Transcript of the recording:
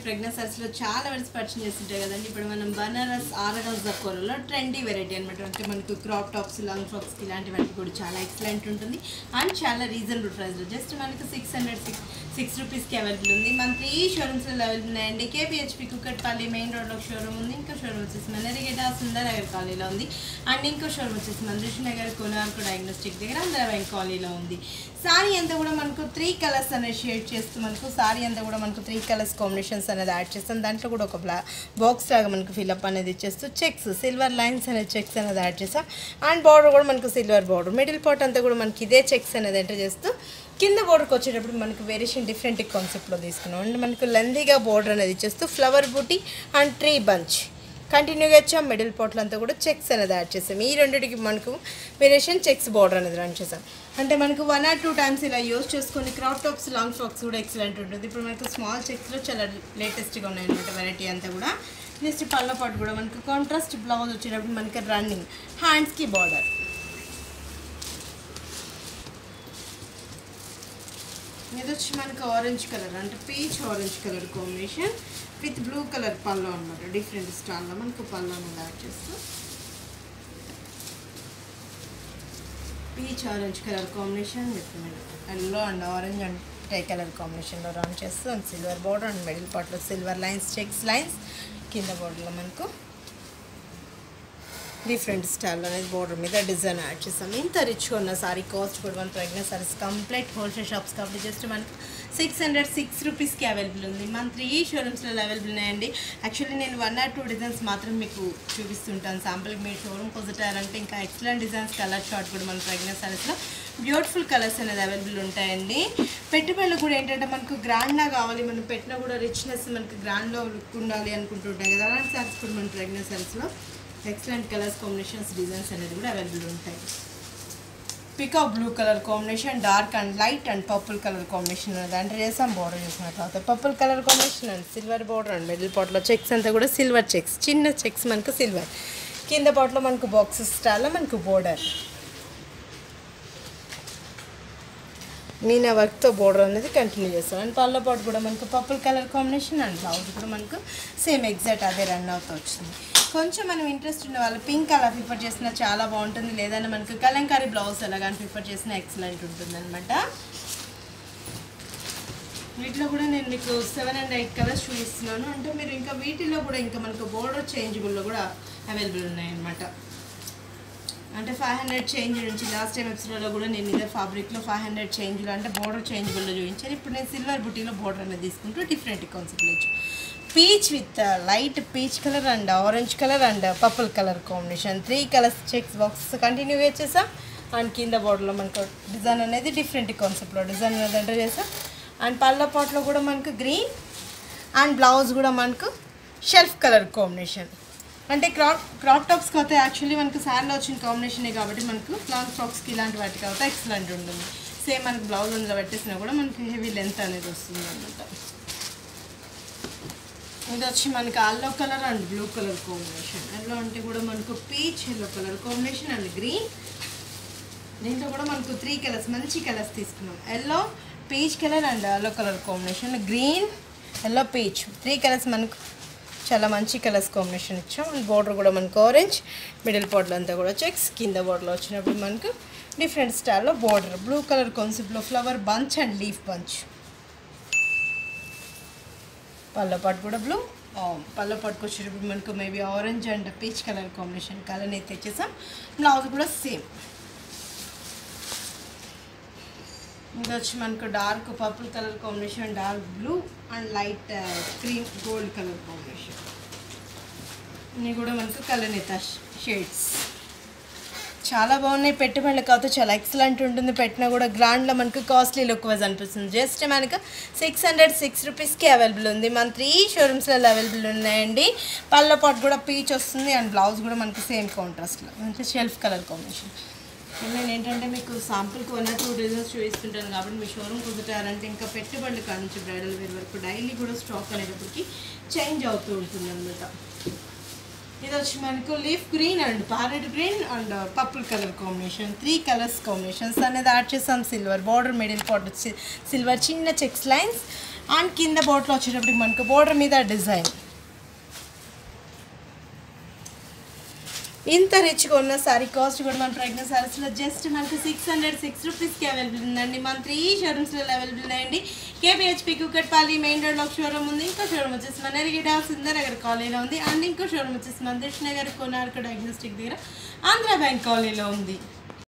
Pregnant సారీస్లో చాలా varieties purchase చేస్తుంటాయి కదండి. ఇప్పుడు మనం బనారస్ ఆర్గాన్జా కోరలో ట్రెండీ వెరైటీ అనమాట. అంటే మనకు క్రాప్ టాప్స్, లాంగ్ ఫ్రాక్స్కి ఇలాంటి వాటికి కూడా చాలా ఎక్సలెంట్ ఉంటుంది అండ్ చాలా రీజనబుల్ ప్రైస్లో. జస్ట్ మనకు 606 రూపీస్కి అవైలబుల్ ఉంది. మన 3 షోరూమ్స్లో అవైలబుల్ ఉన్నాయండి. కేపీహెచ్పి కుక్కట్పల్లి మెయిన్ రోడ్లో షోరూమ్ ఉంది. ఇంకో షోరూమ్ వచ్చేసి మన్నరిగడ్డ సుందర్ నగర్ కాలనీలో ఉంది. అండ్ ఇంకో షోరూమ్ వచ్చేసి మందృష్టి నగర్ కోనార్కు డయాగ్నోస్టిక్ దగ్గర అందరవైన్ కాలనీలో ఉంది. సారీ అంతా కూడా మనకు 3 కలర్స్ అనేది షేడ్ చేస్తూ మనకు సారీ అంతా కూడా మనకు 3 కలర్స్ కాంబినేషన్స్ అనేది యాడ్ చేస్తాం. దాంట్లో కూడా ఒక బాక్స్ లాగా మనకు ఫిల్అప్ అనేది ఇచ్చేస్తూ చెక్స్ సిల్వర్ లైన్స్ అనేది చెక్స్ అనేది యాడ్ చేస్తాం. అండ్ బార్డర్ కూడా మనకు సిల్వర్ బార్డర్, మిడిల్ పార్ట్ అంతా కూడా మనకి ఇదే చెక్స్ అనేది ఎంటర్ చేస్తూ కింద బోర్డర్కి వచ్చేటప్పుడు మనకు వేరియేషన్ డిఫరెంట్ కాన్సెప్ట్లో తీసుకున్నాం. అండ్ మనకు లెందీగా బోర్డర్ అనేది ఇచ్చేస్తూ flower buti and tree bunch కంటిన్యూగా వచ్చాం. మిడిల్ పార్ట్లో అంతా కూడా చెక్స్ అనేది యాడ్ చేసాం. ఈ రెండింటికి మనకు వేరియేషన్ చెక్స్ బార్డర్ అనేది రన్ చేసాం. అంటే మనకు 1 or 2 టైమ్స్ ఇలా యూజ్ చేసుకొని క్రాప్ టాప్స్, లాంగ్ ఫ్రాక్స్ కూడా ఎక్సలెంట్ ఉంటుంది. ఇప్పుడు మనకు స్మాల్ చెక్స్లో చాలా లేటెస్ట్గా ఉన్నాయన్నమాట వెరైటీ అంతా కూడా. నెక్స్ట్ పళ్ళ పాటు కూడా మనకు కాంట్రాస్ట్ బ్లౌజ్ వచ్చేటప్పుడు మనకి రన్నింగ్ హ్యాండ్స్కి బార్డర్. ఇది వచ్చి మనకు ఆరెంజ్ కలర్ అంటే peach orange colour combination with blue colour పళ్ళు అనమాట. డిఫరెంట్ స్టాల్లో మనకు పళ్ళు అనేది యాడ్ చేస్తూ peach orange colour combination with yellow and orange and tie colour కాంబినేషన్లో రన్ చేస్తూ and silver border and middle పార్ట్లో సిల్వర్ లైన్స్ చెక్స్ లైన్స్, కింద బార్డర్లో మనకు డిఫరెంట్ స్టైల్ అనేది బోర్డర్ మీద డిజైన్ యాడ్ చేస్తాం. ఇంత రిచ్గా ఉన్న సారీ కాస్ట్ కూడా మన pregnant saris complete wholesale shops కాబట్టి జస్ట్ మనకు 606 రూపీస్కి అవైలబుల్ ఉంది. మన 3 షోరూమ్స్లో అవైలబుల్ ఉన్నాయండి. యాక్చువల్లీ నేను 1 or 2 డిజైన్స్ మాత్రం మీకు చూపిస్తుంటాను శాంపుల్కి. మీరు షోరూమ్కి వస్తారంటే ఇంకా ఎక్సలెంట్ డిజైన్స్ కలర్ షార్ట్ కూడా మన ప్రెగ్నెంట్ సారీస్లో బ్యూటిఫుల్ కలర్స్ అనేది అవైలబుల్ ఉంటాయండి. పెట్టుబడులు కూడా ఏంటంటే మనకు గ్రాండ్గా కావాలి, మనం పెట్టినా కూడా రిచ్నెస్ మనకు గ్రాండ్లో లుక్ ఉండాలి అనుకుంటుంటాం కదా. అలాంటి సారీస్ కూడా మన ప్రెగ్నెంట్ సారీస్లో ఎక్సలెంట్ కలర్స్ కాంబినేషన్స్ డిజైన్స్ అనేది కూడా అవైలబుల్ ఉంటాయి. Peacock blue colour combination, dark and light and purple colour combination అనేది అంటే చేసాం. బార్డర్ చేసినట్లయితే purple colour combination and silver border and middle పార్ట్లో చెక్స్ అంతా కూడా సిల్వర్ చెక్స్, చిన్న చెక్స్ మనకు సిల్వర్, కింద పార్ట్లో మనకు బాక్సెస్ స్టైల్లో మనకు బోర్డర్ మీనా వర్క్తో బోర్డర్ అనేది కంటిన్యూ చేస్తాం. అండ్ పళ్ళ పాటు కూడా మనకు purple colour combination and blouse కూడా మనకు సేమ్ ఎగ్జాక్ట్ అదే రన్ అవుతూ వచ్చింది. కొంచెం మనం ఇంట్రెస్ట్ ఉన్న వాళ్ళు పింక్ అలా ప్రిఫర్ చేసినా చాలా బాగుంటుంది, లేదంటే మనకు కలంకారీ బ్లౌజ్ అలా కానీ ప్రిఫర్ చేసినా ఎక్సలెంట్ ఉంటుంది అనమాట. వీటిలో కూడా నేను మీకు 7 and 8 కలర్స్ చూపిస్తున్నాను. అంటే మీరు ఇంకా వీటిలో కూడా ఇంకా మనకు బోర్డర్ చేంజబుల్లో కూడా అవైలబుల్ ఉన్నాయన్నమాట. అంటే 500 చేంజ్ నుంచి లాస్ట్ టైం ఎపిసోడ్లో కూడా నేను ఇదే ఫ్యాబ్రిక్లో 500 చేంజ్లో అంటే బోర్డర్ చేంజబుల్లో చూపించాను. ఇప్పుడు నేను సిల్వర్ బుటీలో బోర్డర్ అనేది తీసుకుంటూ డిఫరెంట్ కాన్సెప్ట్లో ఇచ్చాను. Peach with light peach colour and orange colour and purple colour combination 3 colours checks box continue చేసాం. అండ్ కింద బోర్డర్లో మనకు డిజైన్ అనేది డిఫరెంట్ కాన్సెప్ట్లో డిజైన్ అనేది ఎంటర్ చేసాం. అండ్ పళ్ళ పాట్లో కూడా మనకు గ్రీన్ అండ్ బ్లౌజ్ కూడా మనకు షెల్ఫ్ కలర్ కాంబినేషన్. అంటే క్రాప్ టాప్స్కి అయితే యాక్చువల్లీ మనకు శారీలో వచ్చిన కాంబినేషనే కాబట్టి మనకు లాంగ్ ఫ్రాక్స్కి ఇలాంటి వాటికి అయితే ఎక్సలెంట్ ఉంటుంది. సేమ్ మనకు బ్లౌజ్ అందులో పెట్టేసినా కూడా మనకి హెవీ లెంత్ అనేది వస్తుంది అన్నమాట. ఇది వచ్చి మనకి yellow colour and blue colour combination. Yellow అంటే కూడా మనకు peach yellow colour combination and green. దీంట్లో కూడా మనకు 3 కలర్స్ మంచి కలర్స్ తీసుకున్నాం. Yellow, peach colour and yellow colour combination, green, yellow, peach 3 colours మనకు చాలా మంచి కలర్స్ కాంబినేషన్ ఇచ్చాం. అండ్ బార్డర్ కూడా మనకు ఆరెంజ్, మిడిల్ పార్ట్లో అంతా కూడా చెక్స్, కింద బార్డర్లో వచ్చినప్పుడు మనకు డిఫరెంట్ స్టైల్లో బార్డర్ బ్లూ కలర్ కాన్సెప్ట్లో flower bunch and leaf bunch. పళ్ళ పాటు కూడా బ్లూ, పళ్ళ పాటుకు వచ్చేటప్పుడు మనకు maybe orange and peach colour combination colour అయితే తెచ్చేసాం. బ్లౌజ్ కూడా సేమ్. ఇది వచ్చి మనకు dark purple colour combination, dark blue and light cream gold colour combination. ఇవి కూడా మనకు కలనేత షేడ్స్ చాలా బాగున్నాయి. పెట్టుబడులకు అయితే చాలా ఎక్సలెంట్ ఉంటుంది. పెట్టినా కూడా గ్రాండ్లో మనకు కాస్ట్లీ లుక్ వైజ్ అనిపిస్తుంది. జస్ట్ మనకు 606 రూపీస్కి అవైలబుల్ ఉంది. మన 3 షోరూమ్స్లో అవైలబుల్ ఉన్నాయండి. పళ్ళ పాటు కూడా పీచ్ వస్తుంది అండ్ బ్లౌజ్ కూడా మనకు సేమ్ కాంట్రాస్ట్లో అంటే షెల్ఫ్ కలర్ కాంబినేషన్. నేను ఏంటంటే మీకు శాంపుల్కి 1 or 2 డిజైన్స్ చూపిస్తుంటాను కాబట్టి మీ షోరూమ్ కుదురుతారంటే ఇంకా పెట్టుబడులు కాడ నుంచి బ్రైడల్ వేర్ వరకు డైలీ కూడా స్టాక్ అనేటప్పటికి చేంజ్ అవుతూ ఉంటుంది అన్నమాట. ఇది వచ్చి మనకు leaf green and parrot green and purple colour combination 3 colours combinations అనేది యాడ్ చేసాం. Silver border, middle part silver చిన్న చెక్స్ లైన్స్ అండ్ కింద బోట్లో వచ్చేటప్పటికి మనకు బోర్డర్ మీద డిజైన్. ఇంత రిచ్గా ఉన్న సారీ కాస్ట్ కూడా మన ప్రెగ్నెంట్ సారీస్లో జస్ట్ మనకు 606 రూపీస్కి అవైలబుల్ ఉందండి. మన 3 షోరూమ్స్లో అవైలబుల్ ఉన్నాయండి. కేపీహెచ్పీ కుకట్పల్లి మెయిన్ రోడ్లో ఒక షోరూమ్ ఉంది. ఇంకో షోరూమ్ వచ్చేసి మన ఎరిగేట సుందరనగర్ కాలనీలో ఉంది. అండ్ ఇంకో షోరూమ్ వచ్చేసి మన దిష్నగర్ కోనార్క డయాగ్నోస్టిక్ దగ్గర ఆంధ్ర బ్యాంక్ కాలనీలో ఉంది.